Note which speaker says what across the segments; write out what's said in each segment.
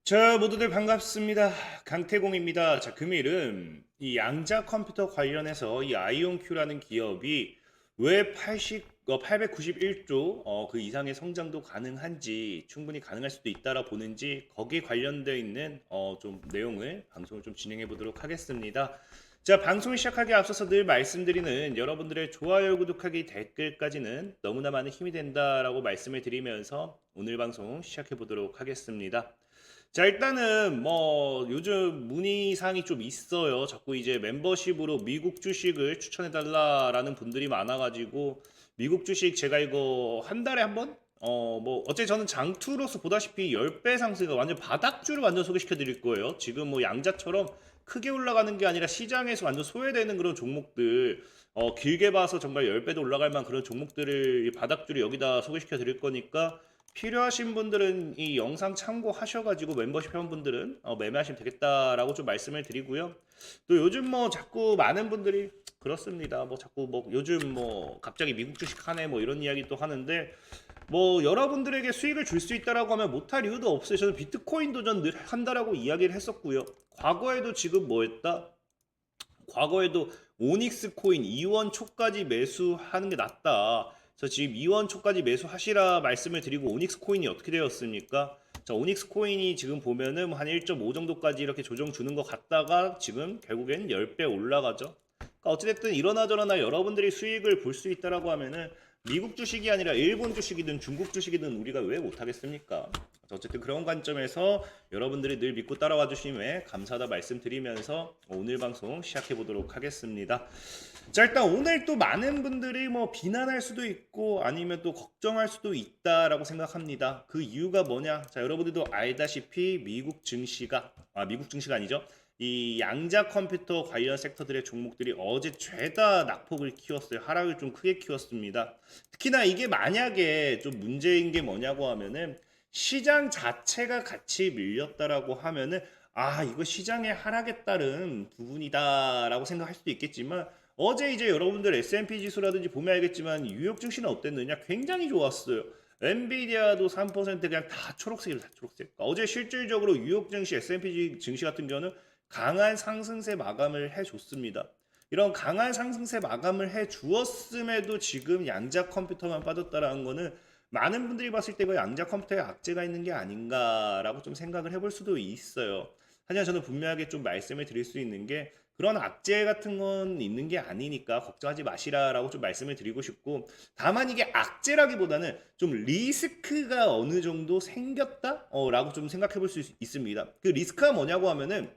Speaker 1: 자, 모두들 반갑습니다. 강태공입니다. 자, 금일은 이 양자 컴퓨터 관련해서 이 아이온큐라는 기업이 왜 891조 그 이상의 성장도 가능한지 충분히 가능할 수도 있다라 보는지 거기에 관련되어 있는 좀 내용을 방송을 좀 진행해 보도록 하겠습니다. 자, 방송을 시작하기 앞서서 늘 말씀드리는 여러분들의 좋아요, 구독하기, 댓글까지는 너무나 많은 힘이 된다라고 말씀을 드리면서 오늘 방송 시작해 보도록 하겠습니다. 자, 일단은 뭐 요즘 문의사항이 좀 있어요. 자꾸 이제 멤버십으로 미국 주식을 추천해 달라라는 분들이 많아가지고 미국 주식 제가 이거 한 달에 한 번? 뭐 어째 저는 장투로서 보다시피 10배 상승가 완전 바닥주를 완전 소개시켜 드릴 거예요. 지금 뭐 양자처럼 크게 올라가는 게 아니라 시장에서 완전 소외되는 그런 종목들 길게 봐서 정말 10배도 올라갈 만한 그런 종목들을 이 바닥주를 여기다 소개시켜 드릴 거니까 필요하신 분들은 이 영상 참고하셔가지고 멤버십 회원분들은 매매하시면 되겠다라고 좀 말씀을 드리고요. 또 요즘 뭐 자꾸 많은 분들이 그렇습니다. 뭐 자꾸 뭐 요즘 뭐 갑자기 미국 주식 하네 뭐 이런 이야기 또 하는데 뭐 여러분들에게 수익을 줄 수 있다라고 하면 못할 이유도 없어요. 저는 비트코인 도전 늘 한다라고 이야기를 했었고요. 과거에도 지금 뭐 했다? 과거에도 오닉스 코인 2원 초까지 매수하는 게 낫다. 그래서 지금 2원 초까지 매수하시라 말씀을 드리고 오닉스 코인이 어떻게 되었습니까? 자, 오닉스 코인이 지금 보면은 한 1.5 정도까지 이렇게 조정 주는 것 같다가 지금 결국엔 10배 올라가죠. 그러니까 어찌됐든 이러나 저러나 여러분들이 수익을 볼 수 있다라고 하면은 미국 주식이 아니라 일본 주식이든 중국 주식이든 우리가 왜 못하겠습니까? 어쨌든 그런 관점에서 여러분들이 늘 믿고 따라와 주심에 감사하다 말씀드리면서 오늘 방송 시작해 보도록 하겠습니다. 자, 일단 오늘 또 많은 분들이 뭐 비난할 수도 있고 아니면 또 걱정할 수도 있다라고 생각합니다. 그 이유가 뭐냐? 자, 여러분들도 알다시피 미국 증시가 아니죠. 이 양자 컴퓨터 관련 섹터들의 종목들이 어제 죄다 낙폭을 키웠어요. 하락을 좀 크게 키웠습니다. 특히나 이게 만약에 좀 문제인 게 뭐냐고 하면은 시장 자체가 같이 밀렸다라고 하면은 이거 시장의 하락에 따른 부분이다라고 생각할 수도 있겠지만 어제 이제 여러분들 S&P 지수라든지 보면 알겠지만 뉴욕 증시는 어땠느냐? 굉장히 좋았어요. 엔비디아도 3% 그냥 다 초록색이에요, 다 초록색. 어제 실질적으로 뉴욕 증시, S&P 증시 같은 경우는 강한 상승세 마감을 해줬습니다. 이런 강한 상승세 마감을 해주었음에도 지금 양자 컴퓨터만 빠졌다라는 거는 많은 분들이 봤을 때 이거 양자 컴퓨터에 악재가 있는 게 아닌가라고 좀 생각을 해볼 수도 있어요. 하지만 저는 분명하게 좀 말씀을 드릴 수 있는 게 그런 악재 같은 건 있는 게 아니니까 걱정하지 마시라라고 좀 말씀을 드리고 싶고 다만 이게 악재라기보다는 좀 리스크가 어느 정도 생겼다? 라고 좀 생각해 볼 수 있습니다. 그 리스크가 뭐냐고 하면은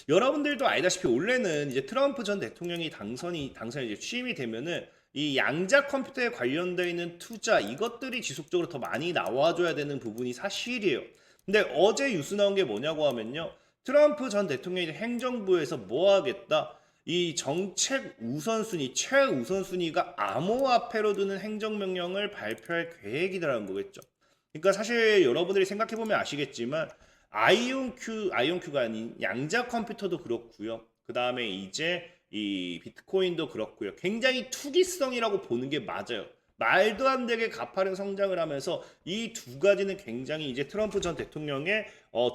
Speaker 1: 여러분들도 알다시피 원래는 이제 트럼프 전 대통령이 당선이 이제 취임이 되면은 이 양자 컴퓨터에 관련되어 있는 투자 이것들이 지속적으로 더 많이 나와줘야 되는 부분이 사실이에요. 근데 어제 뉴스 나온 게 뭐냐고 하면요. 트럼프 전 대통령이 행정부에서 뭐 하겠다? 이 정책 우선순위, 최우선순위가 암호화폐로 두는 행정명령을 발표할 계획이라는 거겠죠. 그러니까 사실 여러분들이 생각해보면 아시겠지만 아이온큐가 아닌 양자 컴퓨터도 그렇고요. 그 다음에 이제 이 비트코인도 그렇고요. 굉장히 투기성이라고 보는 게 맞아요. 말도 안 되게 가파른 성장을 하면서 이 두 가지는 굉장히 이제 트럼프 전 대통령의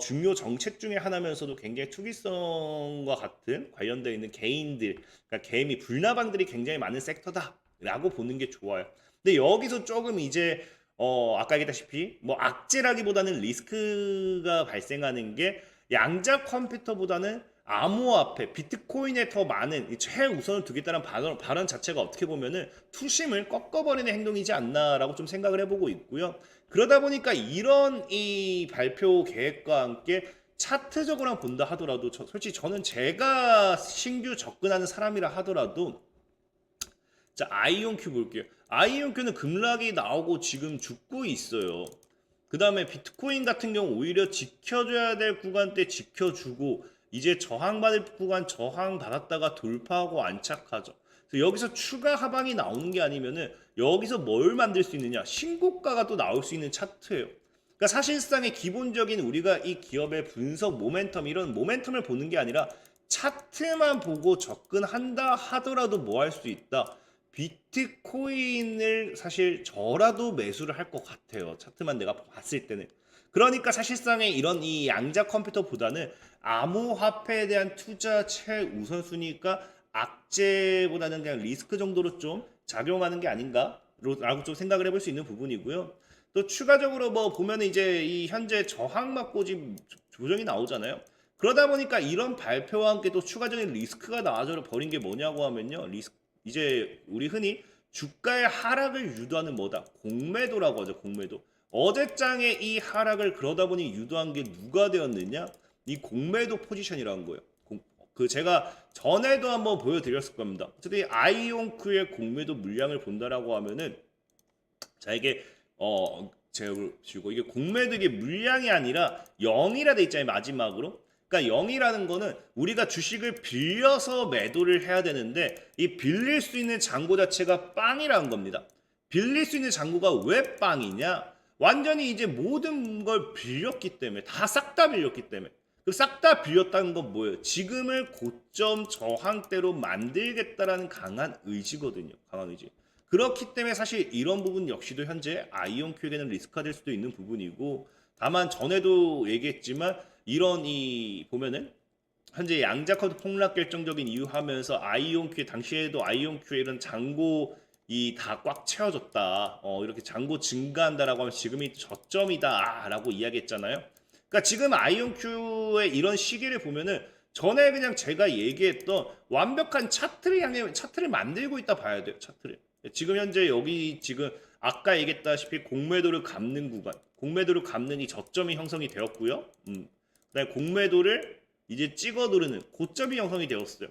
Speaker 1: 중요 정책 중에 하나면서도 굉장히 투기성과 같은 관련되어 있는 개인들, 그러니까 개미 불나방들이 굉장히 많은 섹터다라고 보는 게 좋아요. 근데 여기서 조금 이제 아까 얘기했다시피 뭐 악재라기보다는 리스크가 발생하는 게 양자 컴퓨터보다는 암호화폐, 비트코인에 더 많은 최우선을 두겠다는 발언 자체가 어떻게 보면은 투심을 꺾어버리는 행동이지 않나라고 좀 생각을 해보고 있고요. 그러다 보니까 이런 이 발표 계획과 함께 차트적으로 본다 하더라도 솔직히 저는 제가 신규 접근하는 사람이라 하더라도 자, 아이온큐 볼게요. 아이온큐는 급락이 나오고 지금 죽고 있어요. 그 다음에 비트코인 같은 경우 오히려 지켜줘야 될 구간 때 지켜주고 이제 저항받을 구간 저항받았다가 돌파하고 안착하죠. 그래서 여기서 추가 하방이 나오는 게 아니면은 여기서 뭘 만들 수 있느냐? 신고가가 또 나올 수 있는 차트예요. 그러니까 사실상의 기본적인 우리가 이 기업의 분석 모멘텀 이런 모멘텀을 보는 게 아니라 차트만 보고 접근한다 하더라도 뭐 할 수 있다. 비트코인을 사실 저라도 매수를 할 것 같아요. 차트만 내가 봤을 때는. 그러니까 사실상의 이런 이 양자 컴퓨터보다는 암호화폐에 대한 투자 최우선순위가 악재보다는 그냥 리스크 정도로 좀 작용하는 게 아닌가라고 좀 생각을 해볼 수 있는 부분이고요. 또 추가적으로 뭐 보면은 이제 이 현재 저항받고 지금 조정이 나오잖아요. 그러다 보니까 이런 발표와 함께 또 추가적인 리스크가 나와져 버린 게 뭐냐고 하면요. 이제 우리 흔히 주가의 하락을 유도하는 뭐다? 공매도라고 하죠. 공매도. 어제장에 이 하락을 그러다 보니 유도한 게 누가 되었느냐? 이 공매도 포지션이라는 거예요. 그 제가 전에도 한번 보여드렸을 겁니다. 어쨌든 이 아이온큐의 공매도 물량을 본다라고 하면은 자 이게 제가 보시고 이게 공매도 이게 물량이 아니라 0이라 돼 있잖아요. 마지막으로. 그러니까 0이라는 거는 우리가 주식을 빌려서 매도를 해야 되는데 이 빌릴 수 있는 잔고 자체가 빵이라는 겁니다. 빌릴 수 있는 잔고가 왜 빵이냐? 완전히 이제 모든 걸 빌렸기 때문에 다 싹 다 빌렸기 때문에 그 싹 다 빌렸다는 건 뭐예요? 지금을 고점 저항대로 만들겠다라는 강한 의지거든요. 강한 의지. 그렇기 때문에 사실 이런 부분 역시도 현재 아이온큐에게는 리스크가 될 수도 있는 부분이고 다만 전에도 얘기했지만 이런 이 보면은 현재 양자커드 폭락 결정적인 이유 하면서 아이온큐 당시에도 아이온큐에 이런 잔고 이 다 꽉 채워졌다. 이렇게 잔고 증가한다라고 하면 지금이 저점이다라고 이야기했잖아요. 그러니까 지금 아이온큐의 이런 시기를 보면은 전에 그냥 제가 얘기했던 완벽한 차트를 향해 차트를 만들고 있다 봐야 돼요. 차트를. 지금 현재 여기 지금 아까 얘기했다시피 공매도를 갚는 구간, 공매도를 갚는 이 저점이 형성이 되었고요. 그다음에 공매도를 이제 찍어 누르는 고점이 형성이 되었어요.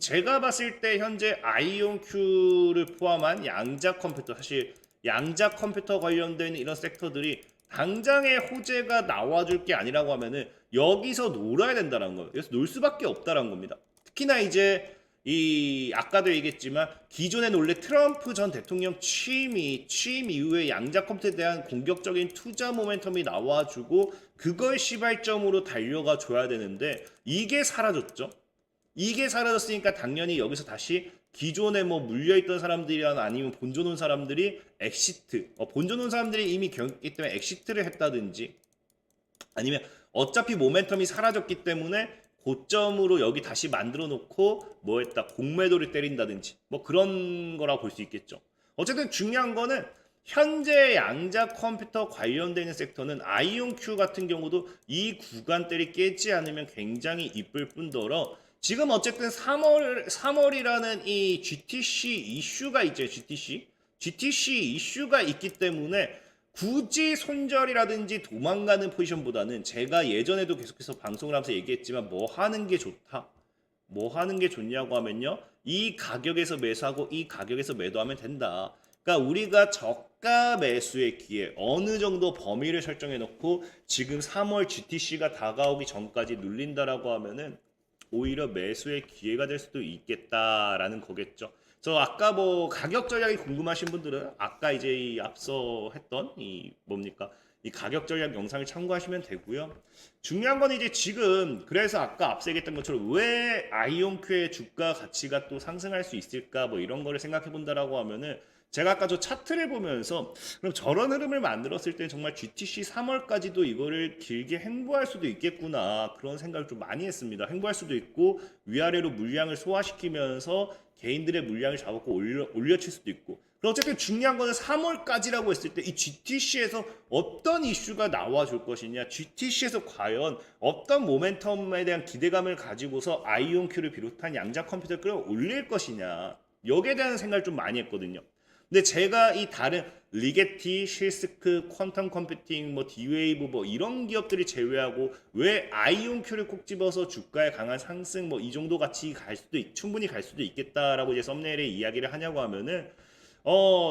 Speaker 1: 제가 봤을 때 현재 아이온큐를 포함한 양자 컴퓨터, 사실 양자 컴퓨터 관련된 이런 섹터들이 당장의 호재가 나와줄 게 아니라고 하면은 여기서 놀아야 된다는 거예요. 그래서 놀 수밖에 없다는 겁니다. 특히나 이제 이 아까도 얘기했지만 기존에는 원래 트럼프 전 대통령 취임 이후에 양자 컴퓨터에 대한 공격적인 투자 모멘텀이 나와주고 그걸 시발점으로 달려가 줘야 되는데 이게 사라졌죠. 이게 사라졌으니까 당연히 여기서 다시 기존에 뭐 물려있던 사람들이나 아니면 본전 온 사람들이 엑시트, 본전 온 사람들이 이미 겪기 때문에 엑시트를 했다든지 아니면 어차피 모멘텀이 사라졌기 때문에 고점으로 여기 다시 만들어 놓고 뭐 했다 공매도를 때린다든지 뭐 그런 거라고 볼 수 있겠죠. 어쨌든 중요한 거는 현재 양자 컴퓨터 관련되어 있는 섹터는 아이온큐 같은 경우도 이 구간대를 깨지 않으면 굉장히 이쁠 뿐더러 지금 어쨌든 3월이라는 이 GTC 이슈가 있죠. GTC 이슈가 있기 때문에 굳이 손절이라든지 도망가는 포지션보다는 제가 예전에도 계속해서 방송을 하면서 얘기했지만 뭐 하는 게 좋다. 뭐 하는 게 좋냐고 하면요. 이 가격에서 매수하고 이 가격에서 매도하면 된다. 그러니까 우리가 저가 매수의 기회 어느 정도 범위를 설정해 놓고 지금 3월 GTC가 다가오기 전까지 눌린다라고 하면은 오히려 매수의 기회가 될 수도 있겠다라는 거겠죠. 저 아까 뭐 가격 전략이 궁금하신 분들은 아까 이제 이 앞서 했던 이 뭡니까? 이 가격 전략 영상을 참고하시면 되고요. 중요한 건 이제 지금 그래서 아까 앞서 얘기했던 것처럼 왜 아이온큐의 주가 가치가 또 상승할 수 있을까 뭐 이런 거를 생각해 본다라고 하면은 제가 아까 저 차트를 보면서 그럼 저런 흐름을 만들었을 때 정말 GTC 3월까지도 이거를 길게 행보할 수도 있겠구나 그런 생각을 좀 많이 했습니다. 행보할 수도 있고 위아래로 물량을 소화시키면서 개인들의 물량을 잡았고 올려칠 수도 있고 그럼 어쨌든 중요한 거는 3월까지라고 했을 때 이 GTC에서 어떤 이슈가 나와줄 것이냐 GTC에서 과연 어떤 모멘텀에 대한 기대감을 가지고서 아이온큐를 비롯한 양자 컴퓨터를 끌어올릴 것이냐 여기에 대한 생각을 좀 많이 했거든요. 근데 제가 이 다른 리게티, 실스크, 퀀텀 컴퓨팅, 뭐 D-웨이브 뭐 이런 기업들이 제외하고 왜 아이온큐를 콕 집어서 주가의 강한 상승 뭐 이 정도 같이 충분히 갈 수도 있겠다라고 이제 썸네일에 이야기를 하냐고 하면은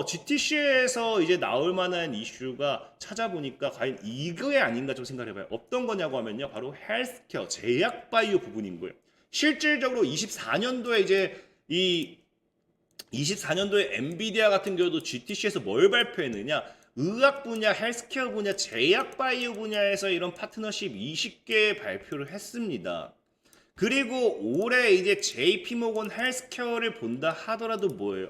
Speaker 1: GTC에서 이제 나올 만한 이슈가 찾아보니까 과연 이거에 아닌가 좀 생각을 해봐요. 어떤 거냐고 하면요. 바로 헬스케어, 제약 바이오 부분인 거예요. 실질적으로 24년도에 이제 24년도에 엔비디아 같은 경우도 GTC에서 뭘 발표했느냐? 의학 분야, 헬스케어 분야, 제약 바이오 분야에서 이런 파트너십 20개 발표를 했습니다. 그리고 올해 이제 JP모건 헬스케어를 본다 하더라도 뭐예요?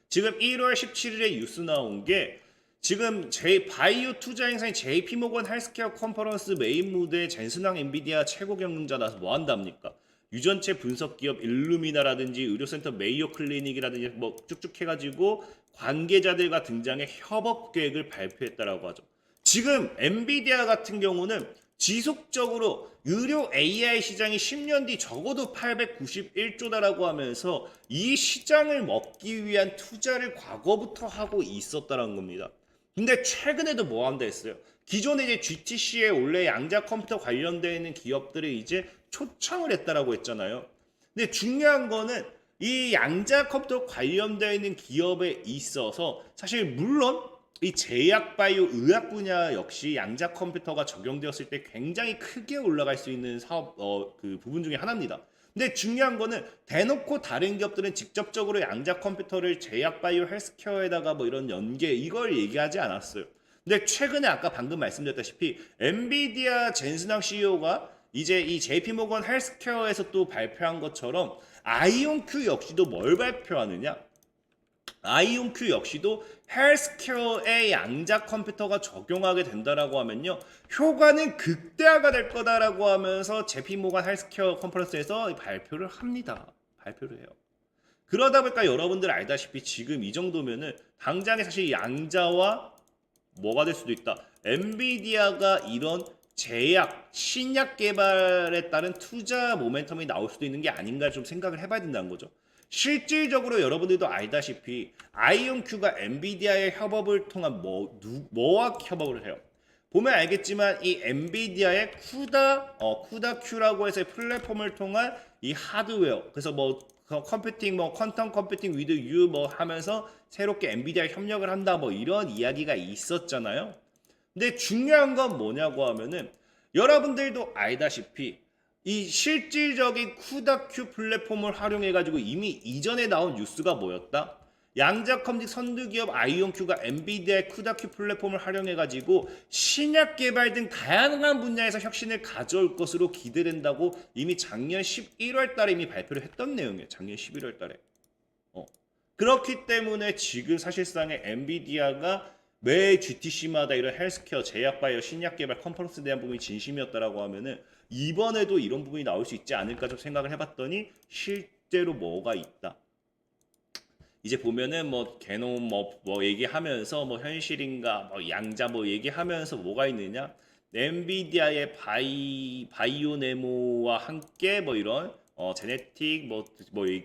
Speaker 1: 지금 1월 17일에 뉴스 나온 게 지금 바이오 투자 행사인 JP모건 헬스케어 컨퍼런스 메인 무대에 젠슨왕 엔비디아 최고 경영자 나서 뭐 한답니까? 유전체 분석 기업 일루미나라든지 의료센터 메이오 클리닉이라든지 뭐 쭉쭉 해가지고 관계자들과 등장해 협업 계획을 발표했다라고 하죠. 지금 엔비디아 같은 경우는 지속적으로 의료 AI 시장이 10년 뒤 적어도 891조다라고 하면서 이 시장을 먹기 위한 투자를 과거부터 하고 있었다는 겁니다. 근데 최근에도 뭐 한다 했어요? 기존에 이제 GTC에 원래 양자 컴퓨터 관련되어 있는 기업들을 이제 초청을 했다라고 했잖아요. 근데 중요한 거는 이 양자 컴퓨터 관련되어 있는 기업에 있어서 사실 물론 이 제약 바이오 의학 분야 역시 양자 컴퓨터가 적용되었을 때 굉장히 크게 올라갈 수 있는 사업 그 부분 중에 하나입니다. 근데 중요한 거는 대놓고 다른 기업들은 직접적으로 양자 컴퓨터를 제약 바이오 헬스케어에다가 뭐 이런 연계 이걸 얘기하지 않았어요. 근데 최근에 아까 방금 말씀드렸다시피 엔비디아 젠슨왕 CEO가 이제 이 JP모건 헬스케어에서 또 발표한 것처럼 아이온큐 역시도 뭘 발표하느냐? 아이온큐 역시도 헬스케어에 양자 컴퓨터가 적용하게 된다라고 하면요 효과는 극대화가 될 거다라고 하면서 JP모건 헬스케어 컨퍼런스에서 발표를 합니다. 발표를 해요. 그러다 보니까 여러분들 알다시피 지금 이 정도면은 당장에 사실 양자와 뭐가 될 수도 있다. 엔비디아가 이런 제약, 신약 개발에 따른 투자 모멘텀이 나올 수도 있는 게 아닌가 좀 생각을 해봐야 된다는 거죠. 실질적으로 여러분들도 알다시피 아이온큐가 엔비디아의 협업을 통한 뭐와 협업을 해요? 보면 알겠지만 이 엔비디아의 쿠다 큐라고 해서 플랫폼을 통한 이 하드웨어 그래서 뭐 컴퓨팅 뭐 퀀텀 컴퓨팅 위드 유 뭐 하면서 새롭게 엔비디아 협력을 한다 뭐 이런 이야기가 있었잖아요. 근데 중요한 건 뭐냐고 하면은 여러분들도 알다시피 이 실질적인 쿠다큐 플랫폼을 활용해가지고 이미 이전에 나온 뉴스가 뭐였다? 양자 컴퓨팅 선두기업 아이온큐가 엔비디아의 쿠다큐 플랫폼을 활용해가지고 신약 개발 등 다양한 분야에서 혁신을 가져올 것으로 기대된다고 이미 작년 11월 달에 이미 발표를 했던 내용이에요. 작년 11월 달에. 그렇기 때문에 지금 사실상의 엔비디아가 매 GTC마다 이런 헬스케어, 제약바이오, 신약개발 컨퍼런스에 대한 부분이 진심이었다라고 하면은 이번에도 이런 부분이 나올 수 있지 않을까 좀 생각을 해봤더니 실제로 뭐가 있다. 이제 보면은 뭐 개놈 뭐 얘기하면서 뭐 현실인가 뭐 양자 뭐 얘기하면서 뭐가 있느냐 엔비디아의 바이오네모와 함께 뭐 이런 제네틱 뭐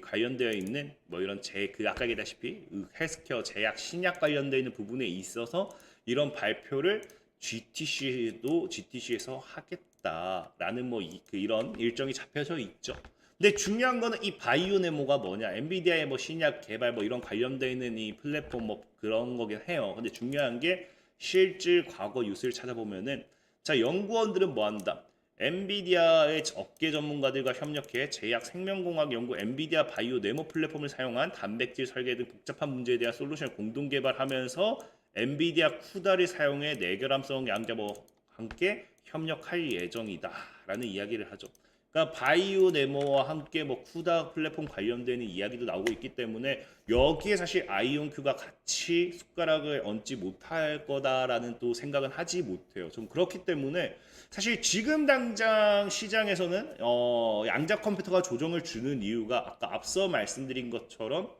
Speaker 1: 관련되어 있는 뭐 이런 아까 얘기했다시피 헬스케어 제약 신약 관련되어 있는 부분에 있어서 이런 발표를 GTC에서 하겠다라는 이런 일정이 잡혀져 있죠. 근데 중요한 거는 이 바이오네모가 뭐냐? 엔비디아의 뭐 신약 개발 뭐 이런 관련되어 있는 이 플랫폼 뭐 그런 거긴 해요. 근데 중요한 게 실질 과거 뉴스를 찾아보면은 자 연구원들은 뭐 한다? 엔비디아의 업계 전문가들과 협력해 제약 생명공학 연구 엔비디아 바이오 네모 플랫폼을 사용한 단백질 설계 등 복잡한 문제에 대한 솔루션을 공동 개발하면서 엔비디아 쿠다를 사용해 내결함성 양자와 함께 협력할 예정이다라는 이야기를 하죠. 그러니까 바이오 네모와 함께 뭐 쿠다 플랫폼 관련되는 이야기도 나오고 있기 때문에 여기에 사실 아이온큐가 같이 숟가락을 얹지 못할 거다라는 또 생각은 하지 못해요. 좀 그렇기 때문에 사실 지금 당장 시장에서는 양자 컴퓨터가 조정을 주는 이유가 아까 앞서 말씀드린 것처럼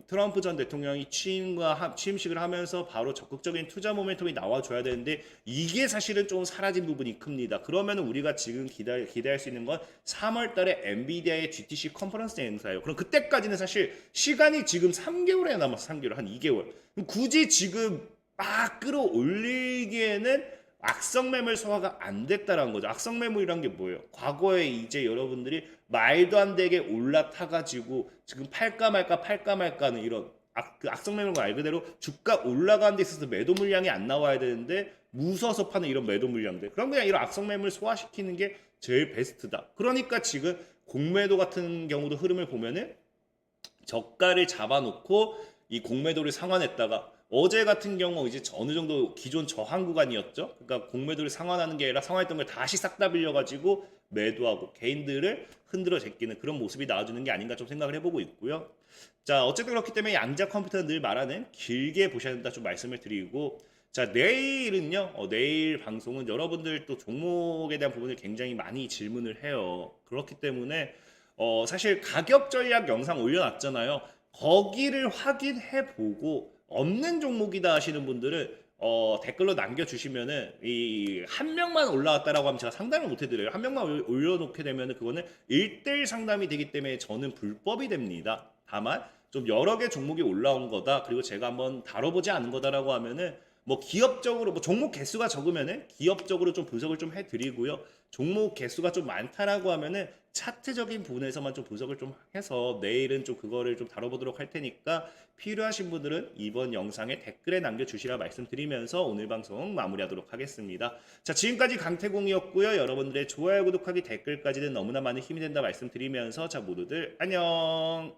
Speaker 1: 트럼프 전 대통령이 취임식을 하면서 바로 적극적인 투자 모멘텀이 나와줘야 되는데 이게 사실은 좀 사라진 부분이 큽니다. 그러면 우리가 지금 기대할 수 있는 건 3월 달에 엔비디아의 GTC 컨퍼런스 행사예요. 그럼 그때까지는 사실 시간이 지금 3개월에 남았어. 3개월, 한 2개월. 굳이 지금 막 끌어올리기에는 악성 매물 소화가 안 됐다라는 거죠. 악성 매물이란 게 뭐예요? 과거에 이제 여러분들이 말도 안 되게 올라타가지고 지금 팔까 말까는 이런 악성 매물인 거 말 그대로 주가 올라가는 데 있어서 매도 물량이 안 나와야 되는데 무서워서 파는 이런 매도 물량들. 그럼 그냥 이런 악성 매물 소화시키는 게 제일 베스트다. 그러니까 지금 공매도 같은 경우도 흐름을 보면은 저가를 잡아놓고 이 공매도를 상환했다가 어제 같은 경우 이제 어느 정도 기존 저항 구간이었죠. 그러니까 공매도를 상환하는 게 아니라 상환했던 걸 다시 싹 다 빌려가지고 매도하고 개인들을 흔들어 제끼는 그런 모습이 나와주는 게 아닌가 좀 생각을 해보고 있고요. 자, 어쨌든 그렇기 때문에 양자 컴퓨터는 늘 말하는 길게 보셔야 된다 좀 말씀을 드리고, 자, 내일은요, 내일 방송은 여러분들 또 종목에 대한 부분을 굉장히 많이 질문을 해요. 그렇기 때문에 사실 가격 전략 영상 올려놨잖아요. 거기를 확인해 보고 없는 종목이다 하시는 분들은 댓글로 남겨주시면은 이 한 명만 올라왔다라고 하면 제가 상담을 못 해드려요. 한 명만 올려놓게 되면은 그거는 1대1 상담이 되기 때문에 저는 불법이 됩니다. 다만 좀 여러 개 종목이 올라온 거다. 그리고 제가 한번 다뤄보지 않은 거다라고 하면은 뭐 기업적으로 뭐 종목 개수가 적으면은 기업적으로 좀 분석을 좀 해드리고요. 종목 개수가 좀 많다라고 하면은 차트적인 부분에서만 좀 분석을 좀 해서 내일은 좀 그거를 좀 다뤄보도록 할 테니까 필요하신 분들은 이번 영상에 댓글에 남겨주시라 말씀드리면서 오늘 방송 마무리하도록 하겠습니다. 자, 지금까지 강태공이었고요. 여러분들의 좋아요, 구독하기, 댓글까지는 너무나 많은 힘이 된다 말씀드리면서 자, 모두들 안녕.